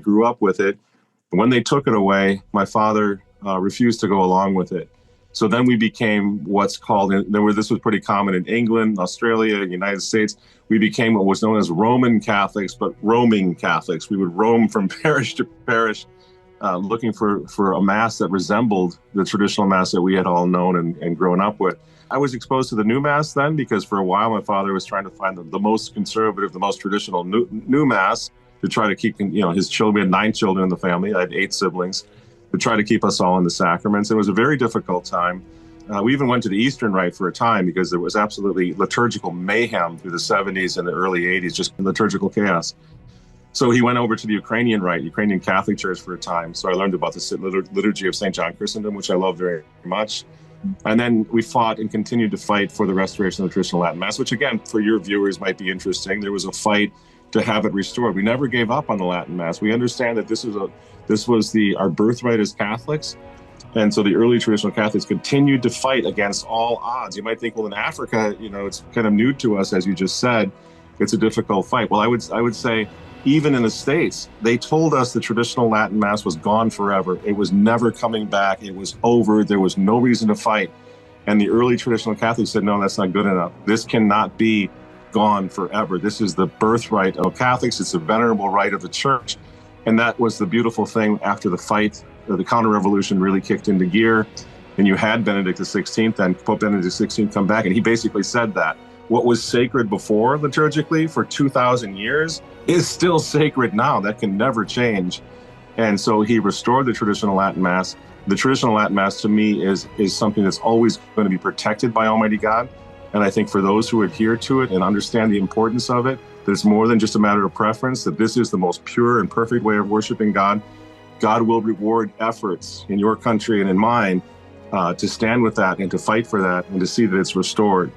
grew up with it. When they took it away, my father refused to go along with it. So then we became what's called, this was pretty common in England, Australia, United States. We became what was known as Roman Catholics, but roaming Catholics. We would roam from parish to parish, looking for a mass that resembled the traditional mass that we had all known and grown up with. I was exposed to the new mass then because for a while my father was trying to find the most conservative, the most traditional new mass to try to keep, his children. We had 9 children in the family. I had 8 siblings, to try to keep us all in the sacraments. It was a very difficult time. We even went to the Eastern Rite for a time because there was absolutely liturgical mayhem through the 70s and the early 80s, just liturgical chaos. So he went over to the Ukrainian Rite, Ukrainian Catholic Church for a time. So I learned about the liturgy of St. John Chrysostom, which I love very much. And then we fought and continued to fight for the restoration of the traditional Latin Mass, which again, for your viewers might be interesting. There was a fight to have it restored. We never gave up on the Latin Mass. We understand that this was our birthright as Catholics. And so the early traditional Catholics continued to fight against all odds. You might think, well, in Africa, it's kind of new to us, as you just said. It's a difficult fight. Well, I would say, even in the States, they told us the traditional Latin Mass was gone forever. It was never coming back. It was over. There was no reason to fight. And the early traditional Catholics said, no, that's not good enough. This cannot be gone forever. This is the birthright of Catholics. It's a venerable right of the Church. And that was the beautiful thing after the fight. The counter-revolution really kicked into gear. And you had Benedict XVI and Pope Benedict XVI come back. And he basically said that what was sacred before liturgically for 2,000 years is still sacred now. That can never change. And so he restored the traditional Latin Mass. The traditional Latin Mass, to me, is something that's always going to be protected by Almighty God. And I think for those who adhere to it and understand the importance of it, that it's more than just a matter of preference, that this is the most pure and perfect way of worshiping God. God will reward efforts in your country and in mine to stand with that and to fight for that and to see that it's restored.